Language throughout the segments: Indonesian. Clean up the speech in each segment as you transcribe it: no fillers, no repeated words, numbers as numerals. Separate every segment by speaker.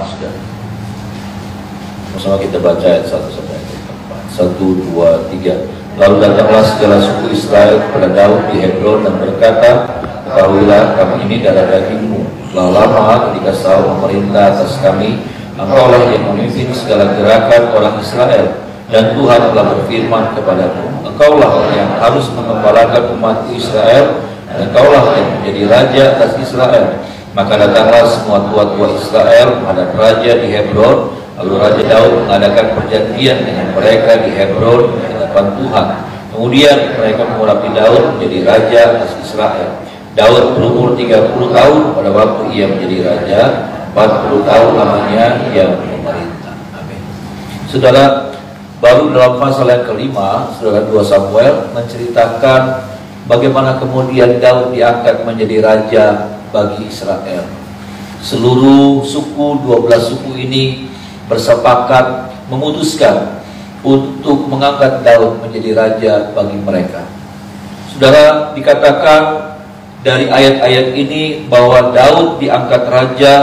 Speaker 1: Sudah. Bersama kita baca ayat 1 sampai ayat 4. 1, 2, 3. Lalu datanglah segala suku Israel kepada Daud di Hebron dan berkata, ketahuilah kami ini darah dagingmu. Telah lama ketika Saul memerintah atas kami, engkaulah yang memimpin segala gerakan orang Israel. Dan Tuhan telah berfirman kepadamu, engkaulah yang harus mengembalakan umat Israel, dan engkaulah yang menjadi raja atas Israel. Maka datanglah semua tua-tua Israel menghadap raja di Hebron. Lalu Raja Daud mengadakan perjanjian dengan mereka di Hebron di hadapan Tuhan. Kemudian mereka mengurapi Daud menjadi raja atas Israel. Daud berumur 30 tahun pada waktu ia menjadi raja, 40 tahun lamanya ia memerintah. Amin. Saudara, baru dalam pasal yang kelima, saudara 2 Samuel menceritakan bagaimana kemudian Daud diangkat menjadi raja bagi Israel. Seluruh suku, 12 suku ini bersepakat memutuskan untuk mengangkat Daud menjadi raja bagi mereka. Saudara, dikatakan dari ayat-ayat ini bahwa Daud diangkat raja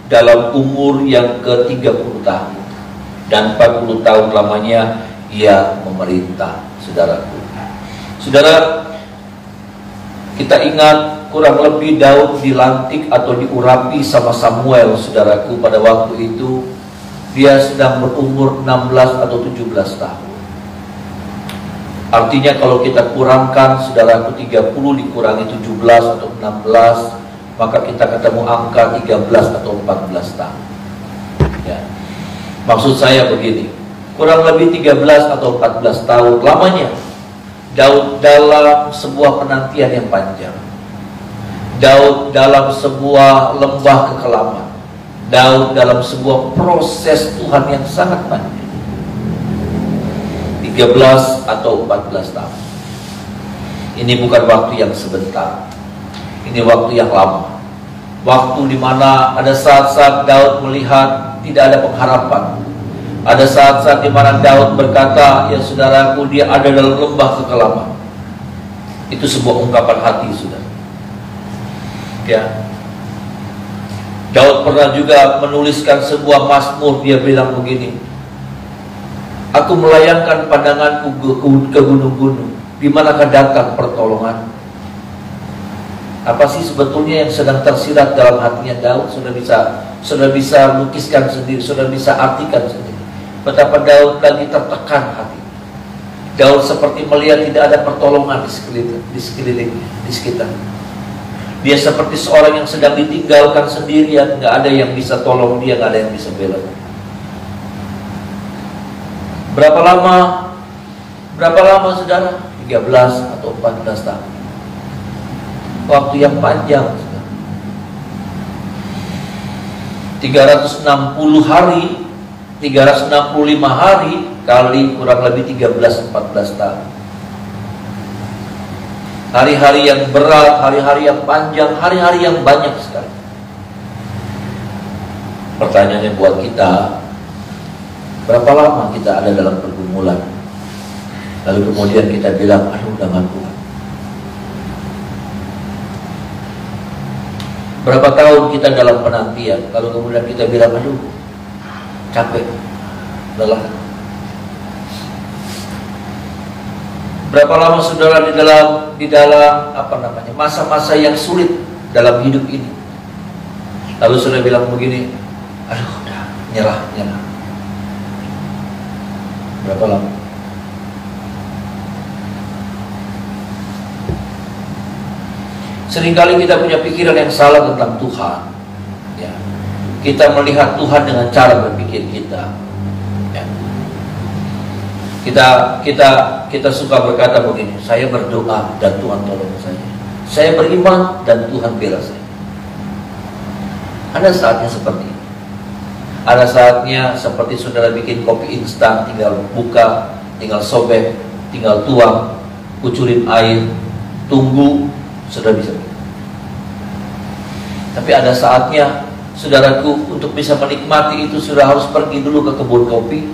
Speaker 1: dalam umur yang ke-30 tahun. Dan 40 tahun lamanya ia memerintah, saudaraku. Saudara, kita ingat kurang lebih Daud dilantik atau diurapi sama Samuel, saudaraku, pada waktu itu dia sedang berumur 16 atau 17 tahun. Artinya kalau kita kurangkan, saudaraku, 30 dikurangi 17 atau 16, maka kita ketemu angka 13 atau 14 tahun. Ya. Maksud saya begini, kurang lebih 13 atau 14 tahun lamanya Daud dalam sebuah penantian yang panjang. Daud dalam sebuah lembah kekelaman. Daud dalam sebuah proses Tuhan yang sangat panjang. 13 atau 14 tahun. Ini bukan waktu yang sebentar. Ini waktu yang lama. Waktu di mana ada saat-saat Daud melihat tidak ada pengharapan. Ada saat-saat di mana Daud berkata, ya saudaraku, dia ada dalam lembah kekelaman. Itu sebuah ungkapan hati, saudara. Ya. Daud pernah juga menuliskan sebuah mazmur. Dia bilang begini, aku melayangkan pandanganku ke gunung-gunung, di manakah datang pertolongan? Apa sih sebetulnya yang sedang tersirat dalam hatinya Daud? Sudah bisa lukiskan sendiri, sudah bisa artikan sendiri. Betapa Daud lagi tertekan hati. Daud seperti melihat tidak ada pertolongan di sekitar. Dia seperti seorang yang sedang ditinggalkan sendirian, nggak ada yang bisa tolong dia, nggak ada yang bisa bela. Berapa lama saudara? 13 atau 14 tahun. Waktu yang panjang. 360 hari, 365 hari kali kurang lebih 13-14 tahun. Hari-hari yang berat, hari-hari yang panjang, hari-hari yang banyak sekali. Pertanyaannya buat kita, berapa lama kita ada dalam pergumulan? Lalu kemudian kita bilang, aduh udah gak kuat. Berapa tahun kita dalam penantian, lalu kemudian kita bilang, aduh capek, lelah. Berapa lama saudara di dalam masa-masa yang sulit dalam hidup ini, lalu saudara bilang begini, aduh udah nyerah. Berapa lama? Seringkali kita punya pikiran yang salah tentang Tuhan. Ya. Kita melihat Tuhan dengan cara berpikir kita. Ya. Kita suka berkata begini, saya berdoa dan Tuhan tolong saya. Saya beriman dan Tuhan bela saya. Ada saatnya seperti ini. Ada saatnya seperti saudara bikin kopi instan, tinggal buka, tinggal sobek, tinggal tuang, kucurin air, tunggu, sudah bisa. Tapi ada saatnya, saudaraku, untuk bisa menikmati itu sudah harus pergi dulu ke kebun kopi.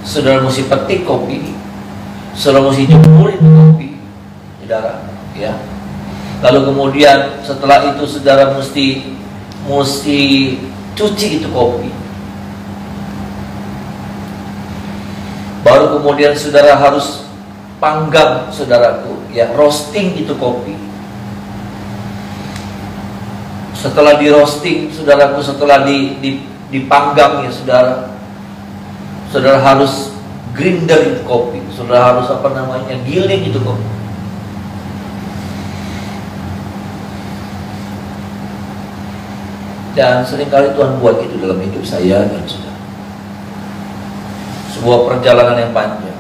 Speaker 1: Saudara mesti petik kopi, saudara mesti jemurin kopi, saudara, ya. Lalu kemudian setelah itu saudara mesti cuci itu kopi. Baru kemudian saudara harus panggang, saudaraku, ya, roasting itu kopi. Setelah di roasting, saudaraku, setelah dipanggang, ya saudara, saudara harus grinder itu kopi, saudara harus giling itu kopi. Dan seringkali Tuhan buat itu dalam hidup saya dan saudara. Sebuah perjalanan yang panjang,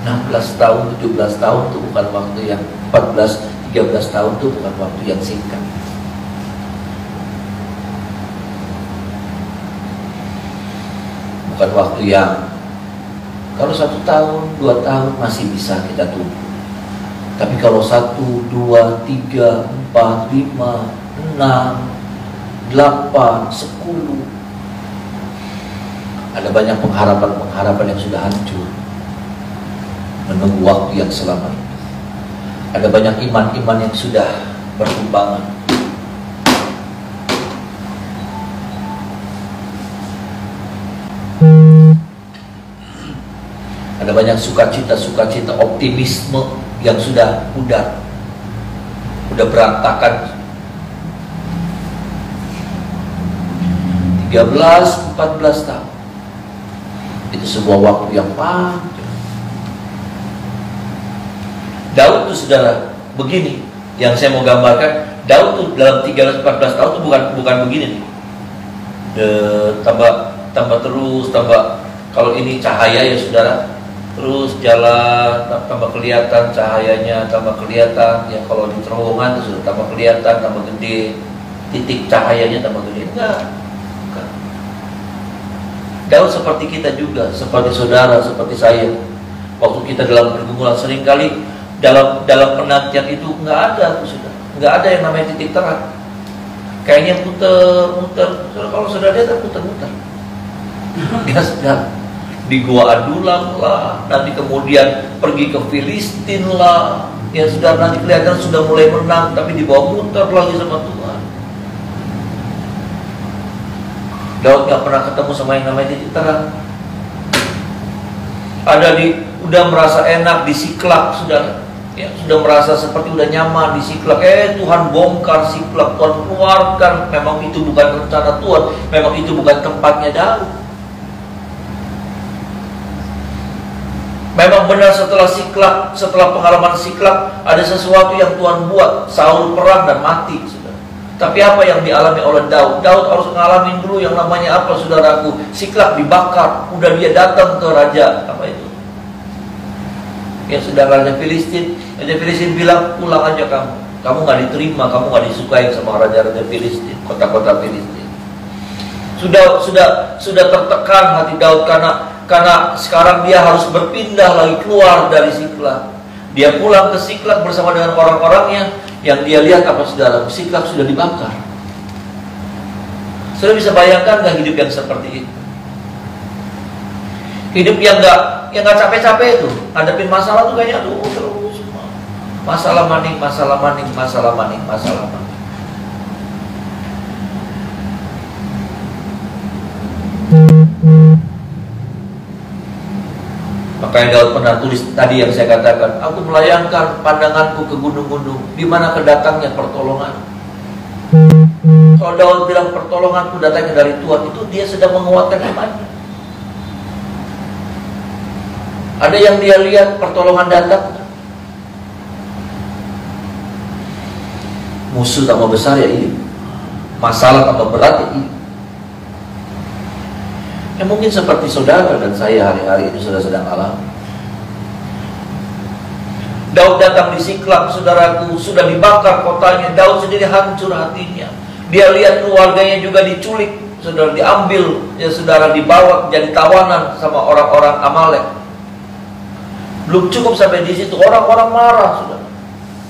Speaker 1: 16 tahun, 17 tahun itu bukan waktu yang 14, 13 tahun itu bukan waktu yang singkat. Bukan waktu yang kalau 1 tahun, 2 tahun masih bisa kita tunggu. Tapi kalau 1, 2, 3, 4, 5, 6, 8, 10, ada banyak pengharapan yang sudah hancur, menunggu waktu yang selama ini. Ada banyak iman-iman yang sudah bertumbangan. Ada banyak sukacita, optimisme yang sudah pudar, udah berantakan. 13, 14 tahun itu sebuah waktu yang panjang. Daud itu saudara begini, yang saya mau gambarkan, Daud tuh dalam 13-14 tahun itu bukan begini nih. Tambah terus, kalau ini cahaya ya saudara, terus jalan, tambah kelihatan cahayanya, tambah kelihatan, ya kalau di terowongan itu sudah tambah kelihatan, tambah gede, titik cahayanya tambah gede. Enggak. Daud seperti kita juga, seperti saudara, seperti saya. Waktu kita dalam pergumulan, seringkali dalam penantian itu nggak ada, nggak ada yang namanya titik terang. Kayaknya muter. Kalau saudara lihat muter. Ya sudah, di Gua Adulam lah, nanti kemudian pergi ke Filistin lah. Ya sudah, nanti kelihatan sudah mulai menang, tapi dibawa muter lagi sama Tuhan. Daud gak pernah ketemu sama yang namanya titik terang. Udah merasa enak di Siklak, saudara. Ya, sudah merasa seperti udah nyaman di Siklak. Tuhan bongkar Siklak, Tuhan keluarkan. Memang itu bukan rencana Tuhan, memang itu bukan tempatnya Daud. Memang benar setelah pengalaman Siklak, ada sesuatu yang Tuhan buat. Saul perang dan mati, saudara. Tapi apa yang dialami oleh Daud? Daud harus ngalamin dulu yang namanya apa, saudaraku? Siklak dibakar. Udah dia datang ke raja apa itu? Ya sudah, raja Filistin. Raja Filistin bilang, pulang aja kamu. Kamu nggak diterima, kamu nggak disukai sama raja-raja Filistin, kota-kota Filistin. Sudah tertekan hati Daud karena sekarang dia harus berpindah lagi keluar dari Siklak. Dia pulang ke Siklak bersama dengan orang-orangnya. Yang dia lihat apa, saudara? Siklak sudah dibakar. Sudah bisa bayangkan nggak hidup yang seperti itu? Hidup yang nggak capek-capek itu. Hadapin masalah tuh kayaknya terus masalah maning. Makanya Daud pernah tulis tadi yang saya katakan, aku melayangkan pandanganku ke gunung-gunung, di mana kedatangnya pertolongan. Kalau Daud bilang pertolonganku datangnya dari Tuhan, itu dia sedang menguatkan imannya. Ada yang dia lihat pertolongan datang, musuh tambah besar ya iya, masalah tambah berat ya iya. Ya mungkin seperti saudara dan saya hari-hari ini sudah sedang alami. Daud datang di Siklak, saudaraku, sudah dibakar kotanya. Daud sendiri hancur hatinya. Dia lihat keluarganya juga diculik, saudara, diambil, ya saudara, dibawa jadi tawanan sama orang-orang Amalek. Belum cukup sampai di situ, orang-orang marah, saudara.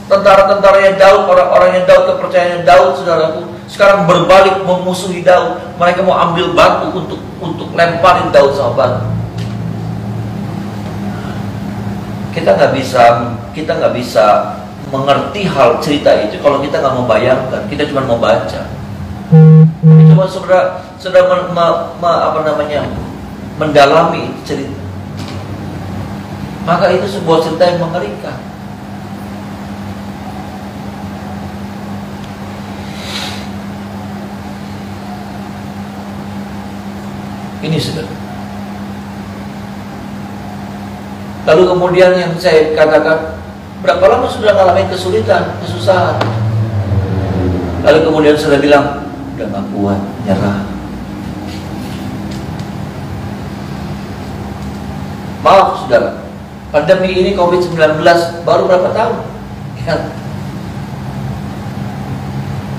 Speaker 1: Tentara-tentaranya Daud, orang-orangnya Daud, kepercayaannya Daud, saudaraku, sekarang berbalik memusuhi Daud. Mereka mau ambil batu untuk lemparin Daud sama batu. Kita nggak bisa mengerti hal cerita itu kalau kita nggak membayangkan, kita cuma mau baca. Cuma saudara mendalami cerita, maka itu sebuah cerita yang mengerikan. Ini saudara. Lalu kemudian yang saya katakan, berapa lama sudah mengalami kesulitan, kesusahan? Lalu kemudian saudara bilang, udah gak kuat, nyerah. Maaf saudara, pandemi ini COVID-19 baru berapa tahun? Ya.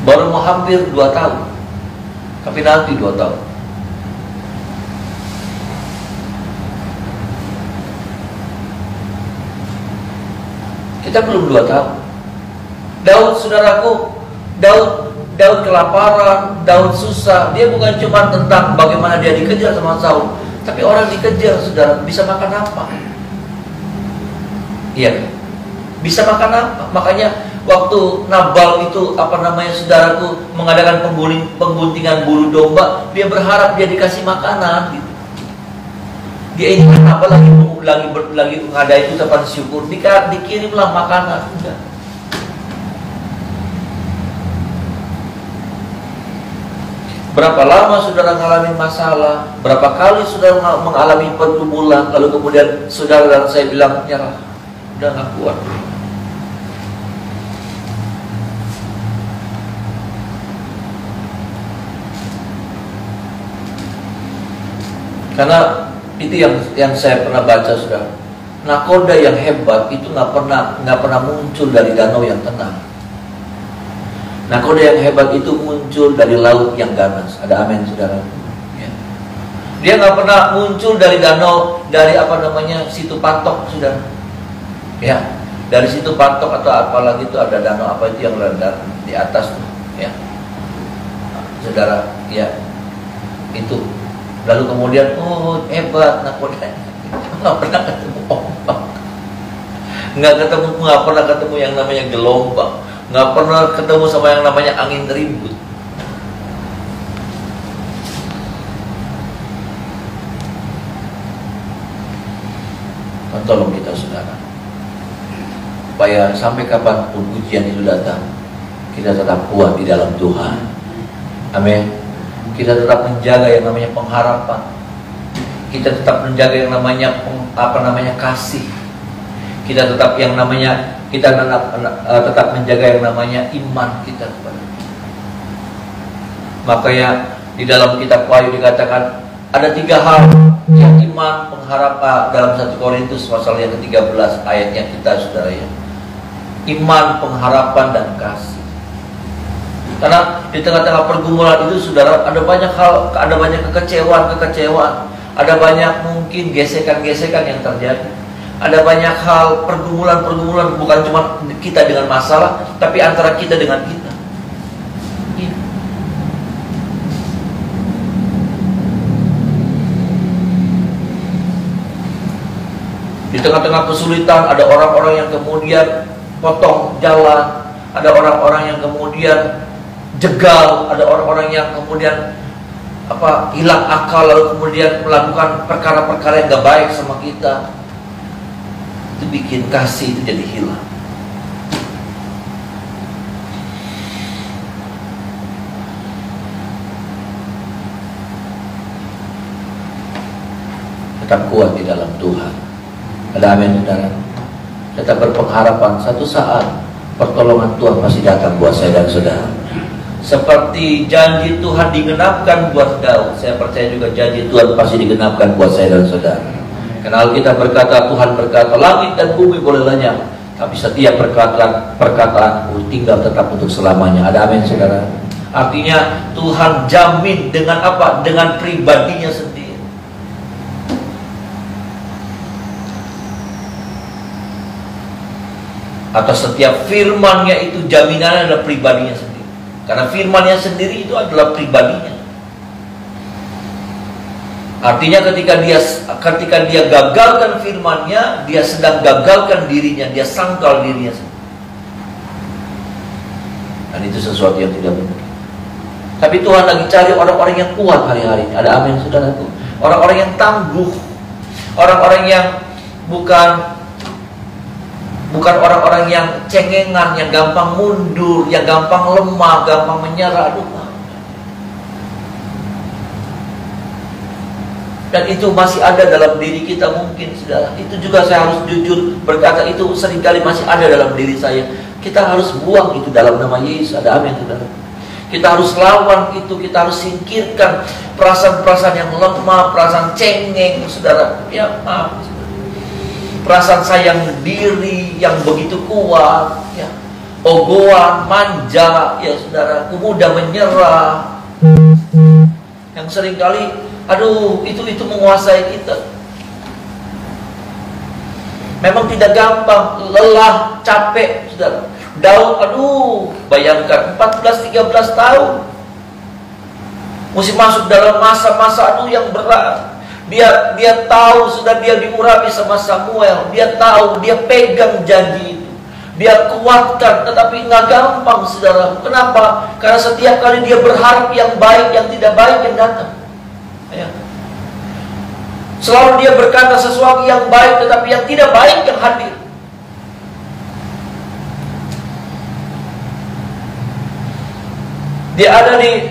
Speaker 1: Baru mau hampir 2 tahun. Tapi nanti 2 tahun. Kita belum 2 tahun. Daud, saudaraku, Daud kelaparan, Daud susah. Dia bukan cuma tentang bagaimana dia dikejar sama Saul, tapi orang dikejar, saudara, bisa makan apa? Iya, bisa makan apa? Makanya waktu Nabal itu saudaraku, mengadakan pengguntingan bulu domba, dia berharap dia dikasih makanan gitu. Dia ingin apa lagi mengadakan ucapan syukur, dikirimlah makanan. Udah. Berapa lama saudara mengalami masalah, berapa kali saudara mengalami pergumulan, lalu kemudian saudara dan saya bilang nyerah, udah gak kuat. Karena itu yang saya pernah baca, saudara. Nakoda yang hebat itu nggak pernah muncul dari danau yang tenang. Nakoda yang hebat itu muncul dari laut yang ganas. Ada amin, saudara. Ya. Dia nggak pernah muncul dari danau, dari situ patok, saudara. Ya, dari situ patok atau apalagi itu ada danau apa itu yang rendah di atas, ya, saudara. Ya, itu. Lalu kemudian, oh hebat nakoda, nggak pernah ketemu ombak, nggak pernah ketemu yang namanya gelombang, nggak pernah ketemu sama yang namanya angin ribut. Tolong kita, saudara, supaya sampai kapanpun ujian itu datang, kita tetap kuat di dalam Tuhan. Amin. Kita tetap menjaga yang namanya pengharapan. Kita tetap menjaga yang namanya kasih. Kita tetap tetap menjaga yang namanya iman kita kepada. Makanya di dalam kitab Wahyu dikatakan ada 3 hal yang iman, pengharapan dalam 1 Korintus pasal yang ke-13 ayatnya kita, saudara, ya. Iman, pengharapan dan kasih. Karena di tengah-tengah pergumulan itu, saudara, ada banyak hal, ada banyak kekecewaan, ada banyak mungkin gesekan-gesekan yang terjadi. Ada banyak hal, pergumulan bukan cuma kita dengan masalah, tapi antara kita dengan kita. Ya. Di tengah-tengah kesulitan ada orang-orang yang kemudian potong jalan, ada orang-orang yang kemudian jegal, ada orang-orang yang kemudian hilang akal, lalu kemudian melakukan perkara-perkara yang gak baik sama kita. Itu bikin kasih itu jadi hilang. Tetap kuat di dalam Tuhan. Ada amin, saudara. Tetap berpengharapan, satu saat pertolongan Tuhan pasti datang buat saya dan saudara. Seperti janji Tuhan digenapkan buat Daud, saya percaya juga janji Tuhan pasti digenapkan buat saya dan saudara. Karena kita berkata, Tuhan berkata, langit dan bumi boleh lenyap, tapi setiap perkataanku tinggal tetap untuk selamanya. Ada amin, saudara. Artinya Tuhan jamin dengan apa? Dengan pribadinya sendiri. Atas setiap firman-Nya itu jaminannya adalah pribadinya sendiri. Karena firman-Nya sendiri itu adalah pribadinya. Artinya ketika dia gagalkan firman-Nya, dia sedang gagalkan dirinya, dia sangkal dirinya sendiri. Dan itu sesuatu yang tidak mungkin. Tapi Tuhan lagi cari orang-orang yang kuat hari-hari ini. Ada amin, saudaraku. Orang-orang yang tangguh, orang-orang yang bukan orang-orang yang cengengan, yang gampang mundur, yang gampang lemah, gampang menyerah. Aduh. Dan itu masih ada dalam diri kita mungkin, saudara. Itu juga saya harus jujur berkata, itu seringkali masih ada dalam diri saya. Kita harus buang itu dalam nama Yesus. Ada amin, saudara. Kita harus lawan itu, kita harus singkirkan perasaan-perasaan yang lemah, perasaan cengeng, saudara. Ya maaf, perasaan sayang diri yang begitu kuat, ya, ogohan, manja, ya saudara, mudah menyerah, yang seringkali, aduh, itu menguasai kita. Memang tidak gampang, lelah, capek, saudara. Daud, aduh, bayangkan 14-13 tahun mesti masuk dalam masa-masa aduh yang berat. Dia tahu sudah dia diurapi sama Samuel. Dia tahu, dia pegang janji itu. Dia kuatkan, tetapi nggak gampang, saudara. Kenapa? Karena setiap kali dia berharap yang baik, yang tidak baik yang datang. Ya. Selalu dia berkata sesuatu yang baik, tetapi yang tidak baik yang hadir. Dia ada di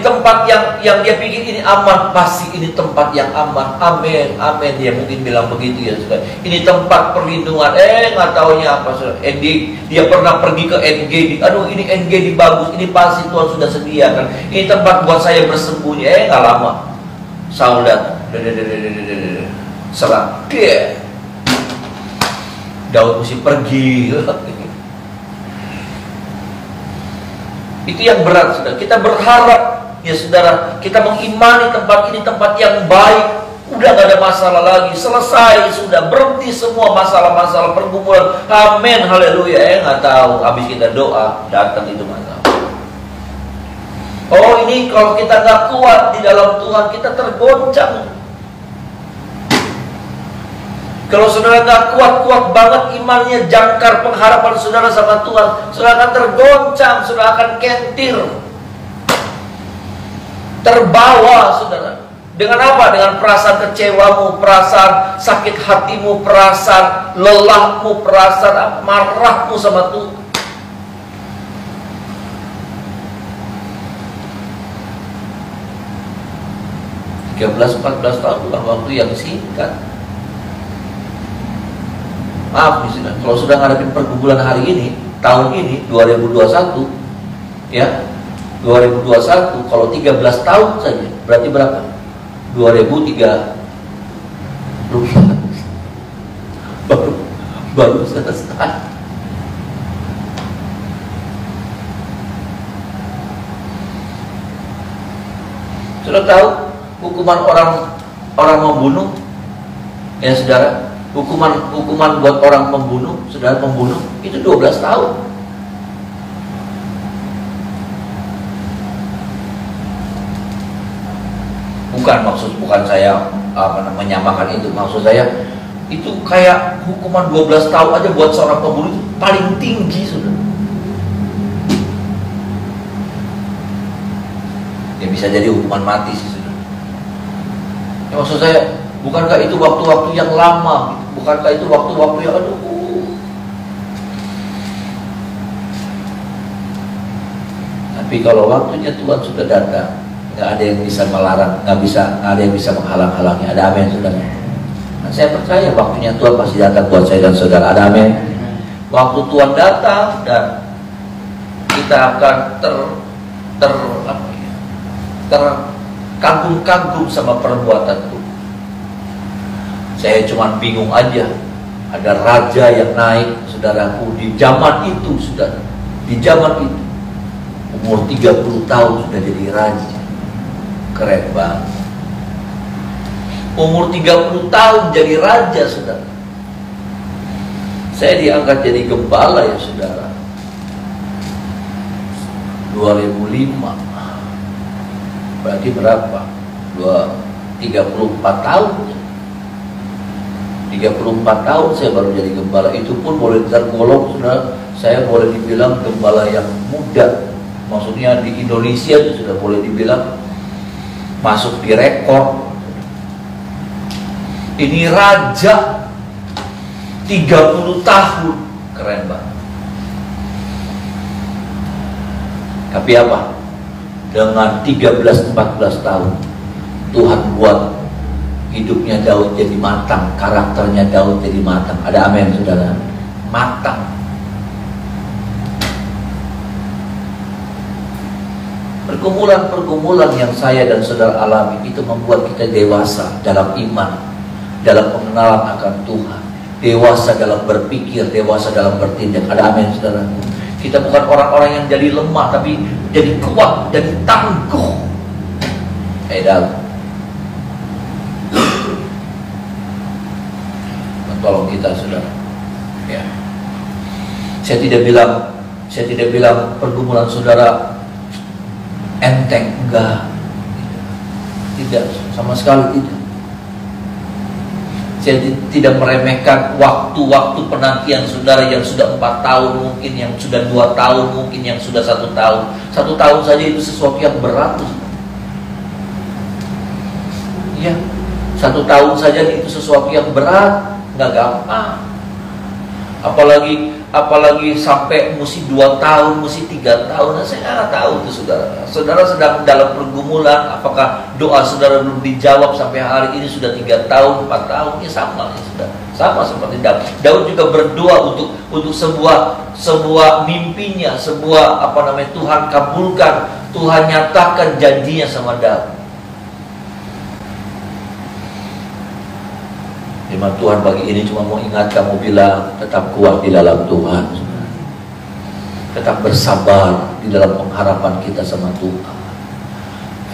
Speaker 1: tempat yang dia pikir ini aman, pasti ini tempat yang aman. Amin, amin. Dia mungkin bilang begitu ya, saudara. Ini tempat perlindungan. Nggak taunya apa, saudara. Dia pernah pergi ke NGD. Aduh, ini NGD bagus. Ini pasti Tuhan sudah sediakan. Ini tempat buat saya bersembunyi. Nggak lama, Saul datang. Serang. Daud mesti pergi. Itu yang berat, saudara. Kita berharap, ya saudara, kita mengimani tempat ini tempat yang baik. Udah gak ada masalah lagi, selesai, sudah berhenti semua masalah-masalah pergumulan. Amin, haleluya. Nggak tahu, habis kita doa, datang itu masalah. Oh, ini kalau kita nggak kuat di dalam Tuhan, kita tergoncang. Kalau saudara nggak kuat banget imannya, jangkar pengharapan saudara sama Tuhan, saudara akan tergoncang, saudara akan kentir, terbawa, saudara. Dengan apa? Dengan perasaan kecewamu, perasaan sakit hatimu, perasaan lelahmu, perasaan marahmu sama Tuhan. Belas 14 tahun bukan waktu yang singkat. Maaf, kalau sudah ngadepin pergumulan hari ini, tahun ini 2021, ya 2021, kalau 13 tahun saja, berarti berapa? 2003 baru selesai. Sudah tahu hukuman orang membunuh, ya saudara? Hukuman buat orang membunuh, saudara membunuh, itu 12 tahun. Bukan saya menyamakan itu, maksud saya itu kayak hukuman 12 tahun aja buat seorang pembunuh itu paling tinggi, saudara. Ya bisa jadi hukuman mati sih, saudara. Ya, maksud saya, bukankah itu waktu-waktu yang lama? Bukankah itu waktu-waktu yang aduh. Tapi kalau waktunya Tuhan sudah datang, nggak ada yang bisa melarang, nggak ada yang bisa menghalang-halangi. Ada amin, saudara. Nah, saya percaya waktunya Tuhan pasti datang buat saya dan saudara. Ada amin. Waktu Tuhan datang dan kita akan terkagum-kagum sama perbuatan Tuhan. Saya cuma bingung aja, ada raja yang naik, saudaraku, di zaman itu, saudara. Di zaman itu, umur 30 tahun sudah jadi raja. Keren banget. Umur 30 tahun jadi raja, saudara. Saya diangkat jadi gembala, ya saudara, 2005. Berarti berapa? 34 tahun. 34 tahun saya baru jadi gembala. Itu pun boleh tergolong, sudah saya boleh dibilang gembala yang muda. Maksudnya di Indonesia itu sudah boleh dibilang masuk di rekor. Ini raja 30 tahun, keren banget. Tapi apa? Dengan 13-14 tahun Tuhan buat hidupnya Daud jadi matang, karakternya Daud jadi matang. Ada amin, saudara? Matang. Pergumulan-pergumulan yang saya dan saudara alami itu membuat kita dewasa dalam iman, dalam pengenalan akan Tuhan, dewasa dalam berpikir, dewasa dalam bertindak. Ada amin, saudara? Kita bukan orang-orang yang jadi lemah, tapi jadi kuat, jadi tangguh. Daud, tolong kita, saudara. Ya. Saya tidak bilang pergumulan saudara enteng, enggak. Tidak, sama sekali tidak. Saya tidak meremehkan waktu-waktu penantian saudara yang sudah 4 tahun, mungkin yang sudah 2 tahun, mungkin yang sudah 1 tahun. 1 tahun saja itu sesuatu yang berat. Ya, 1 tahun saja itu sesuatu yang berat, nggak gampang. Apalagi sampai mesti 2 tahun, mesti 3 tahun. Nah, saya nggak tahu itu saudara. Saudara sedang dalam pergumulan, apakah doa saudara belum dijawab sampai hari ini sudah 3 tahun, 4 tahun? Ya sama, ya sudah. Sama seperti Daud. Daud juga berdoa untuk sebuah mimpinya, sebuah Tuhan kabulkan, Tuhan nyatakan janjinya sama Daud. Firman Tuhan bagi ini cuma mau ingat kamu bilang tetap kuat di dalam Tuhan, tetap bersabar di dalam pengharapan kita sama Tuhan.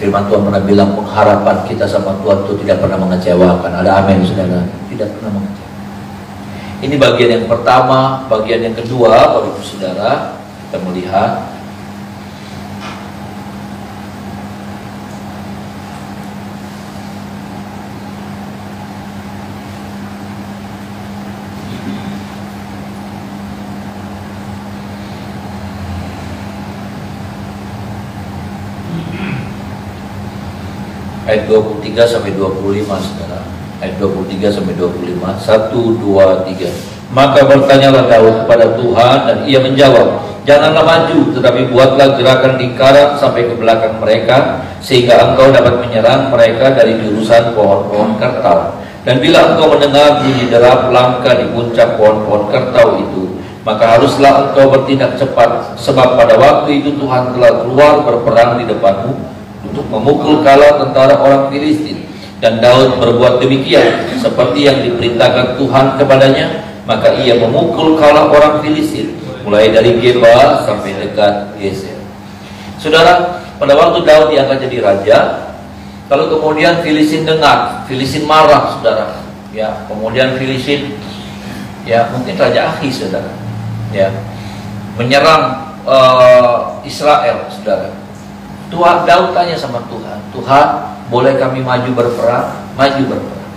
Speaker 1: Firman Tuhan pernah bilang pengharapan kita sama Tuhan itu tidak pernah mengecewakan. Ada amin, saudara? Tidak pernah mengecewakan. Ini bagian yang pertama. Bagian yang kedua, Bapak Ibu Saudara, kita melihat ayat 23 sampai 25, saudara. Ayat 23 sampai 25. 1, 2, 3. Maka bertanyalah Daud kepada Tuhan, dan ia menjawab, janganlah maju, tetapi buatlah gerakan lingkaran sampai ke belakang mereka, sehingga engkau dapat menyerang mereka dari jurusan pohon-pohon kertau. Dan bila engkau mendengar bunyi derap langkah di puncak pohon-pohon kertau itu, maka haruslah engkau bertindak cepat, sebab pada waktu itu Tuhan telah keluar berperang di depanmu untuk memukul kalah tentara orang Filistin. Dan Daud berbuat demikian seperti yang diperintahkan Tuhan kepadanya. Maka ia memukul kalah orang Filistin, mulai dari Geba sampai dekat Geser. Saudara, pada waktu Daud diangkat jadi raja, kalau kemudian Filistin dengar, Filistin marah, saudara. Ya, kemudian Filistin, ya mungkin Raja Akhis, saudara, ya menyerang Israel, saudara. Tuhan, Daud tanya sama Tuhan, Tuhan, boleh kami maju berperang? Maju berperang.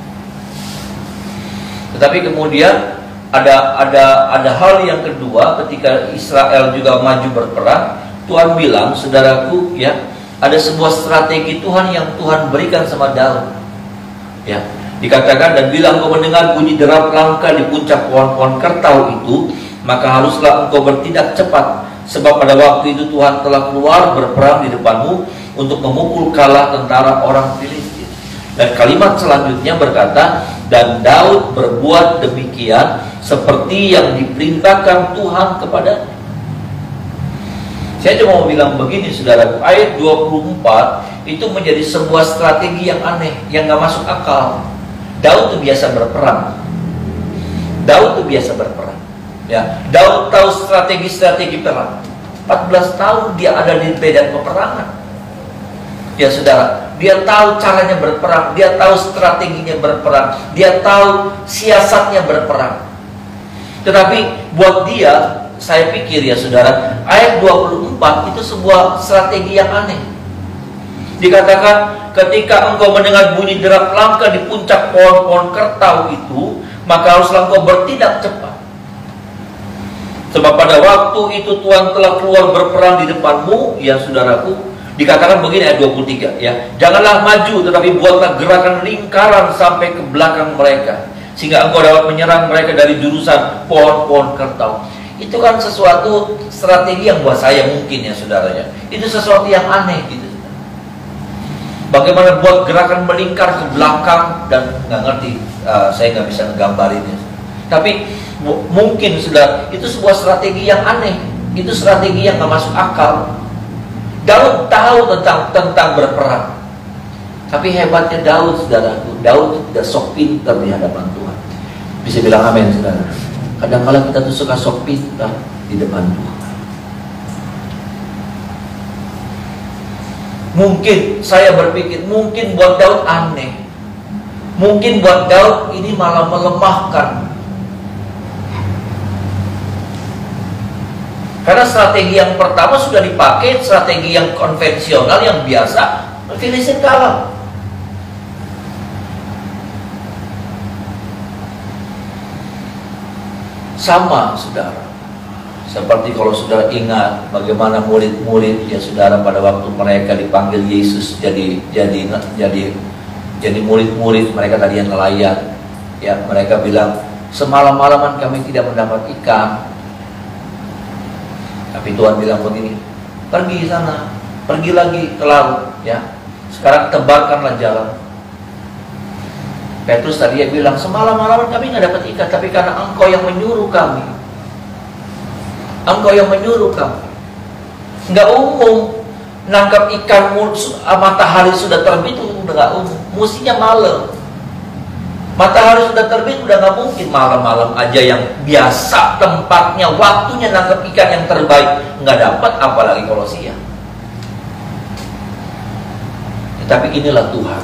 Speaker 1: Tetapi kemudian ada hal yang kedua ketika Israel juga maju berperang. Tuhan bilang, saudaraku, ya, ada sebuah strategi Tuhan yang Tuhan berikan sama Daud. Ya, dikatakan, dan bila engkau mendengar bunyi derap langkah di puncak pohon-pohon kertau itu, maka haruslah engkau bertindak cepat, sebab pada waktu itu Tuhan telah keluar berperang di depanmu untuk memukul kalah tentara orang Filistin. Dan kalimat selanjutnya berkata, dan Daud berbuat demikian seperti yang diperintahkan Tuhan kepadanya. Saya cuma mau bilang begini, saudara, ayat 24 itu menjadi sebuah strategi yang aneh, yang gak masuk akal. Daud itu biasa berperang. Daud itu biasa berperang. Ya, Daud tahu strategi-strategi perang. 14 tahun dia ada di medan peperangan. Ya saudara, dia tahu caranya berperang, dia tahu strateginya berperang, dia tahu siasatnya berperang. Tetapi buat dia, saya pikir ya saudara, ayat 24 itu sebuah strategi yang aneh. Dikatakan, ketika engkau mendengar bunyi derap langkah di puncak pohon-pohon kertau itu, maka haruslah engkau bertindak cepat. Sebab pada waktu itu Tuhan telah keluar berperang di depanmu, ya saudaraku. Dikatakan begini ayat 23 ya. Janganlah maju, tetapi buatlah gerakan lingkaran sampai ke belakang mereka, sehingga engkau dapat menyerang mereka dari jurusan pohon-pohon kertau. Itu kan sesuatu strategi yang buat saya mungkin ya saudaranya, itu sesuatu yang aneh gitu. Bagaimana buat gerakan melingkar ke belakang, dan nggak ngerti, saya nggak bisa menggambarinnya. Tapi mungkin sudah itu sebuah strategi yang aneh, itu strategi yang nggak masuk akal. Daud tahu tentang berperang, tapi hebatnya Daud, saudaraku, Daud tidak sok pintar di hadapan Tuhan. Bisa bilang amin, saudara. Kadang-kadang kita tuh suka sok pintar di depan Tuhan. Mungkin saya berpikir, mungkin buat Daud aneh, mungkin buat Daud ini malah melemahkan. Karena strategi yang pertama sudah dipakai, strategi yang konvensional, yang biasa, Filistin kalah. Sama, saudara. Seperti kalau saudara ingat bagaimana murid-murid ya saudara pada waktu mereka dipanggil Yesus jadi murid-murid, mereka tadi yang nelayan. Ya, mereka bilang, semalam-malaman kami tidak mendapat ikan. Tapi Tuhan bilang begini, pergi sana, pergi lagi ke laut, ya. Sekarang tebarkanlah jalan. Petrus tadi dia bilang, semalam-malaman kami nggak dapat ikan, tapi karena engkau yang menyuruh kami. Engkau yang menyuruh kami. Nggak umum nangkap ikan matahari sudah terbit, nggak umum. Mestinya malam. Matahari sudah terbit, udah nggak mungkin malam-malam aja yang biasa tempatnya, waktunya nangkep ikan yang terbaik nggak dapat, apalagi kalau siang. Tapi inilah Tuhan.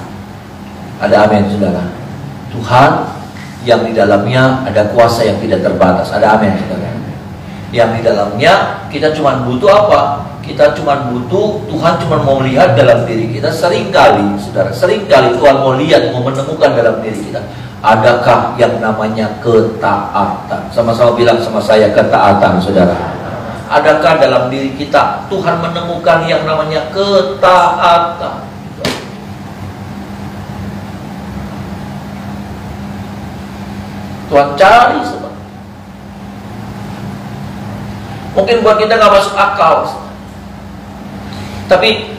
Speaker 1: Ada amin, saudara. Tuhan yang di dalamnya ada kuasa yang tidak terbatas. Ada amin, saudara. Yang di dalamnya kita cuma butuh apa? Kita cuma butuh, Tuhan cuma mau lihat dalam diri kita. Seringkali, saudara, seringkali Tuhan mau lihat, mau menemukan dalam diri kita, adakah yang namanya ketaatan. Sama-sama bilang sama saya, ketaatan, saudara. Adakah dalam diri kita Tuhan menemukan yang namanya ketaatan? Tuhan cari sebab. Mungkin buat kita nggak masuk akal, tapi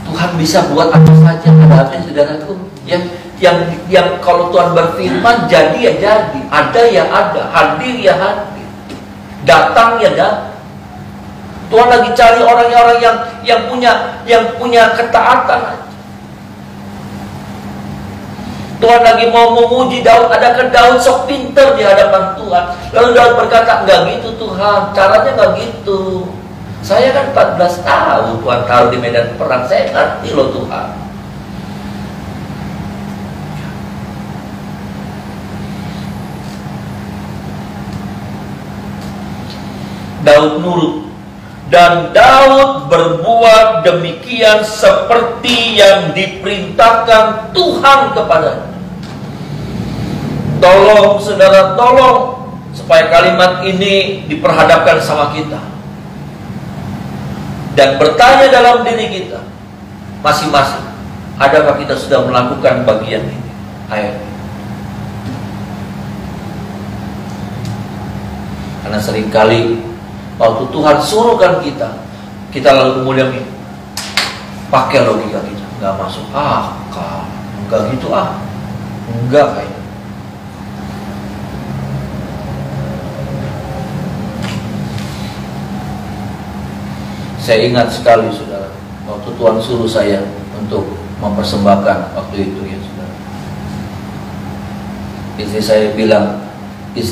Speaker 1: Tuhan bisa buat apa saja. Ada apa, saudaraku? Yang kalau Tuhan berfirman, jadi ya jadi, ada ya ada, hadir ya hadir, datang ya datang. Tuhan lagi cari orang-orang yang punya ketaatan. Tuhan lagi mau memuji Daud. Adakah Daud sok pinter di hadapan Tuhan? Lalu Daud berkata, enggak gitu Tuhan, caranya enggak gitu. Saya kan 14 tahun Tuhan taruh di medan perang, saya ngerti loh Tuhan. Daud nurut, dan Daud berbuat demikian seperti yang diperintahkan Tuhan kepadanya. Tolong saudara, tolong supaya kalimat ini diperhadapkan sama kita dan bertanya dalam diri kita masing-masing, adakah kita sudah melakukan bagian ini? Ayo. Karena seringkali waktu Tuhan suruhkan kita lalu kemudian pakai logika kita, nggak masuk akal, nggak gitu enggak kayaknya. Saya ingat sekali, saudara, waktu Tuhan suruh saya untuk mempersembahkan waktu itu, ya saudara. Istri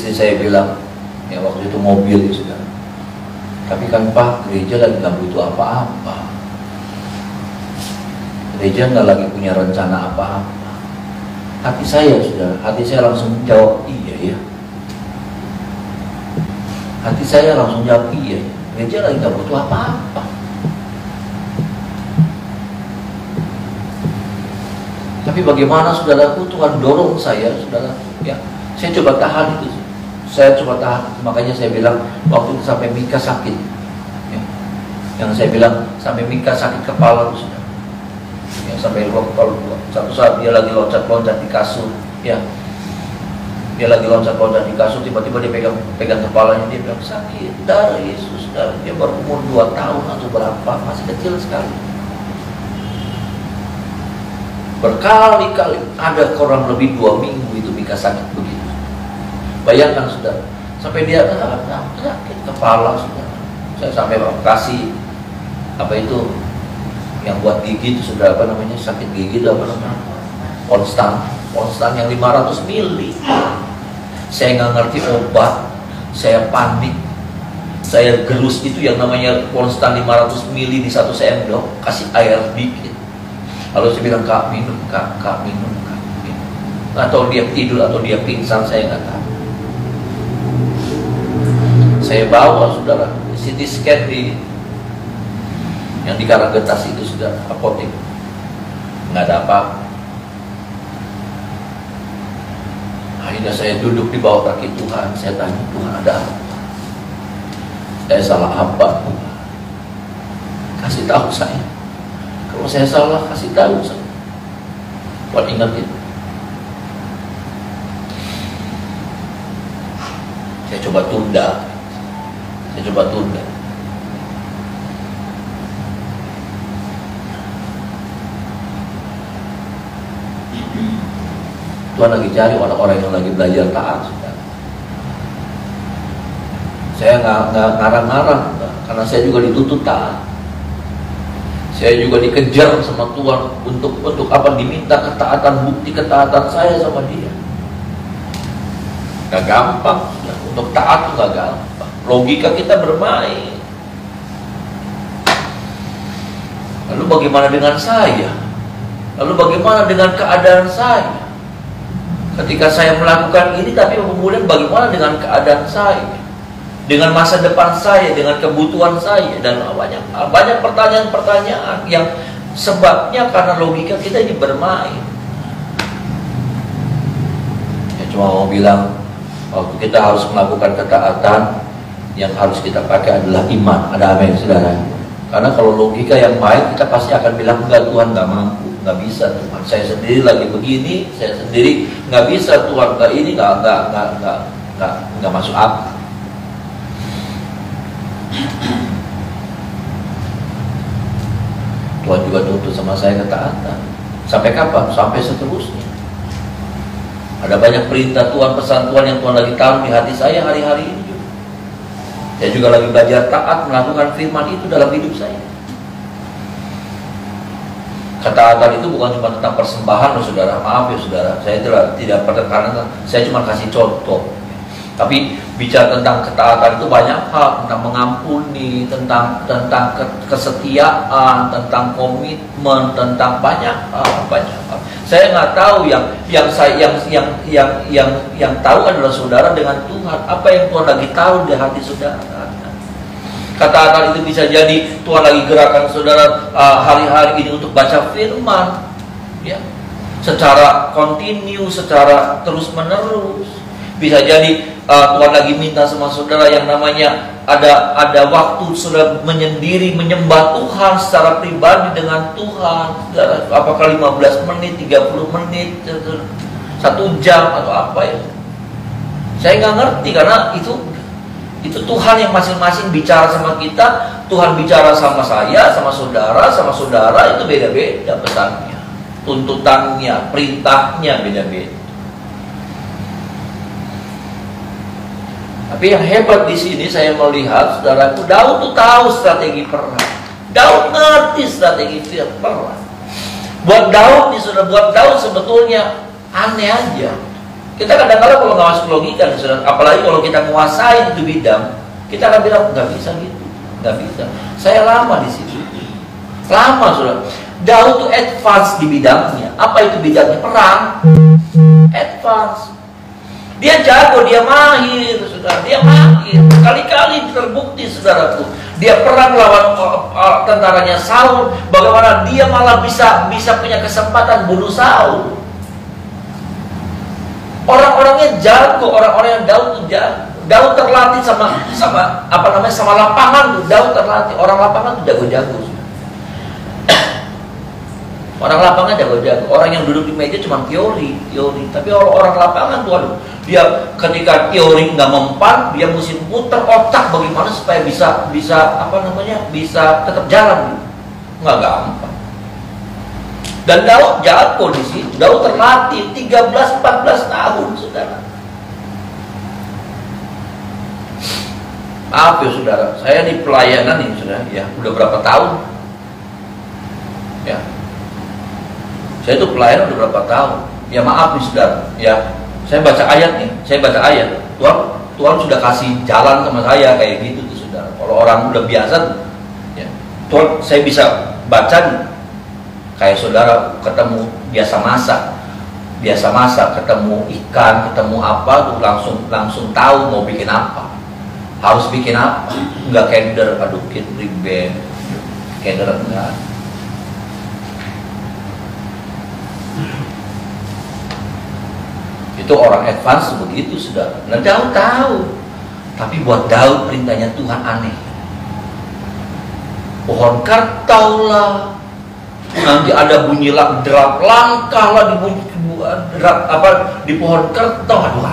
Speaker 1: saya bilang, ya waktu itu mobil, ya saudara. Tapi kan Pak, gereja lagi nggak butuh apa-apa. Gereja nggak lagi punya rencana apa-apa. Hati saya, saudara, hati saya langsung jawab iya ya. Hati saya langsung jawab iya ya. Gereja lagi nggak butuh apa-apa. Tapi bagaimana, saudaraku, Tuhan dorong saya, saudara, ya, Saya coba tahan itu. Saya coba tahan. Makanya saya bilang waktu itu sampai Mika sakit. Ya. Yang saya bilang sampai Mika sakit kepala sudah. Ya, sampai kepala. Satu saat dia lagi loncat-loncat di kasur. Ya. Dia lagi loncat-loncat di kasur, tiba-tiba dia pegang kepalanya, dia bilang sakit, darah Yesus, darah. Dia baru umur 2 tahun atau berapa, masih kecil sekali. Berkali-kali, ada kurang lebih 2 minggu itu Mika sakit begitu. Bayangkan saudara, sampai dia sakit kepala saudara. Saya sampai kasih apa itu yang buat gigi itu saudara, apa namanya, sakit gigi itu apa namanya, konstan yang 500 mili. Saya nggak ngerti obat, saya panik, saya gerus itu yang namanya konstan 500 mili di 1 sendok, kasih air dikit. Lalu saya bilang, kak minum, kak minum. Atau dia tidur atau dia pingsan, saya nggak tahu. Saya bawa saudara CT scan yang di Karanggetas itu sudah apotek, nggak ada apa. Akhirnya saya duduk di bawah kaki Tuhan. Saya tanya, Tuhan ada apa? Saya salah apa? Kasih tahu saya. Kalau saya salah, kasih tahu saya. Buat ingetin. Saya coba tunda. Tuhan lagi cari orang-orang yang lagi belajar taat. Saya nggak ngarang-ngarang, karena saya juga dituntut taat. Saya juga dikejar sama Tuhan untuk apa? Diminta ketaatan, bukti ketaatan saya sama Dia. Gak gampang, untuk taat tuh gak gampang. Logika kita bermain. Lalu bagaimana dengan saya? Lalu bagaimana dengan keadaan saya? Ketika saya melakukan ini, tapi kemudian bagaimana dengan keadaan saya, dengan masa depan saya, dengan kebutuhan saya, dan banyak pertanyaan-pertanyaan yang sebabnya karena logika kita ini bermain. Ya, cuma mau bilang, waktu kita harus melakukan ketaatan, yang harus kita pakai adalah iman. Ada amin, saudara? Karena kalau logika yang main, kita pasti akan bilang, enggak, Tuhan nggak mampu. Nggak bisa Tuhan, saya sendiri lagi begini, saya sendiri nggak bisa Tuhan, nggak ini nggak masuk akal. Tuhan juga tuntut sama saya ketaatan. Sampai kapan? Sampai seterusnya. Ada banyak perintah Tuhan, pesan Tuhan yang Tuhan lagi taruh di hati saya hari-hari ini juga. Saya juga lagi belajar taat melakukan firman itu dalam hidup saya. Ketaatan itu bukan cuma tentang persembahan loh saudara, maaf ya saudara, saya tidak karena saya cuma kasih contoh. Tapi bicara tentang ketaatan itu banyak hal, tentang mengampuni, tentang kesetiaan, tentang komitmen, tentang banyak hal. Saya nggak tahu yang tahu adalah saudara dengan Tuhan. Apa yang Tuhan lagi tahu di hati saudara? Ketaatan itu bisa jadi Tuhan lagi gerakan saudara hari-hari ini untuk baca firman, ya, secara kontinu, secara terus-menerus. Bisa jadi Tuhan lagi minta sama saudara yang namanya ada waktu saudara menyendiri, menyembah Tuhan secara pribadi dengan Tuhan. Apakah 15 menit, 30 menit, 1 jam atau apa ya? Saya nggak ngerti, karena itu Tuhan yang masing-masing bicara sama kita. Tuhan bicara sama saya, sama saudara itu beda-beda pesannya, tuntutannya, perintahnya beda-beda. Tapi yang hebat di sini saya melihat, saudaraku, Daud tuh tahu strategi perang. Daud ngerti strategi perang. Buat Daud nih, saudara, buat Daud sebetulnya aneh aja. Kita kadang-kadang kalau nggak masuk logika, saudara, apalagi kalau kita menguasai itu bidang, kita akan bilang nggak bisa gitu, nggak bisa. Saya lama di situ, lama saudara. Daud tuh advance di bidangnya. Apa itu bidangnya? Perang. Advance. Dia jago, dia mahir, saudara. Dia mahir. Kali-kali terbukti, saudaraku. Dia perang lawan tentaranya Saul. Bagaimana dia malah bisa punya kesempatan bunuh Saul. Orang-orangnya jago, orang-orang yang Daud tuh jago. Daud terlatih sama sama lapangan tuh. Daud terlatih, orang lapangan tuh jago-jago. Orang lapangan jago-jago. Orang yang duduk di meja cuma teori. Tapi orang lapangan tuh, aduh, dia ketika teori nggak mempan, dia mesti putar otak bagaimana supaya bisa tetap jalan. Nggak gampang. Dan Daud jago di situ. Daud terlatih 13-14 tahun, saudara. Maaf ya saudara, saya di pelayanan nih saudara, ya udah berapa tahun? Ya, saya itu pelayanan udah berapa tahun? Ya maaf nih saudara, ya saya baca ayat nih, Tuhan sudah kasih jalan sama saya kayak gitu tuh saudara. Kalau orang udah biasa, ya Tuhan, saya bisa baca nih. Kayak saudara ketemu biasa masak, ketemu ikan, ketemu apa tuh langsung tahu mau bikin apa, harus bikin apa, nggak keder, adukin ribet, keder enggak. Itu orang advance begitu saudara. Nah Daud tahu, tapi buat Daud perintahnya Tuhan aneh. Pohon kartau lah, nanti ada bunyi derap langkah lah di pohon kertas, aduh.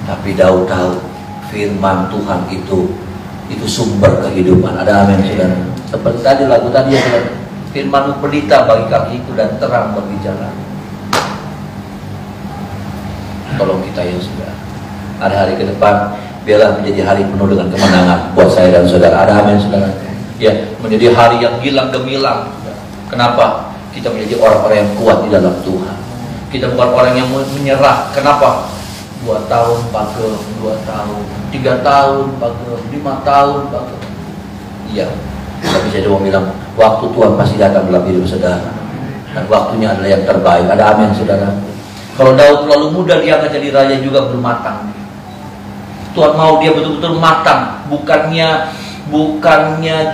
Speaker 1: Tapi Daud tahu firman Tuhan itu sumber kehidupan. Ada amin saudara. Seperti tadi lagu tadi ya saudara, firman-Mu pelita bagi kakiku dan terang bagi jalan. Tolong kita ya saudara, ada hari ke depan biarlah menjadi hari penuh dengan kemenangan buat saya dan saudara. Ada amin saudara. Ya, menjadi hari yang gilang gemilang. Kenapa? Kita menjadi orang-orang yang kuat di dalam Tuhan. Kita bukan orang yang menyerah. Kenapa? 2 tahun pagem, 2 tahun, 3 tahun pagem, 5 tahun pagem. Iya. Tapi saya cuma bilang, waktu Tuhan pasti datang dalam hidup saudara. Dan waktunya adalah yang terbaik. Ada amin saudara. Kalau Daud terlalu muda dia akan jadi raja juga belum matang. Tuhan mau dia betul-betul matang, bukannya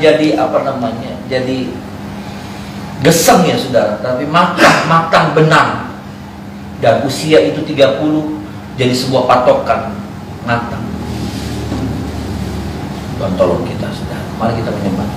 Speaker 1: jadi jadi geseng ya saudara, tapi matang benar. Dan usia itu 30 jadi sebuah patokan matang. Tuhan tolong kita saudara, mari kita menyembah.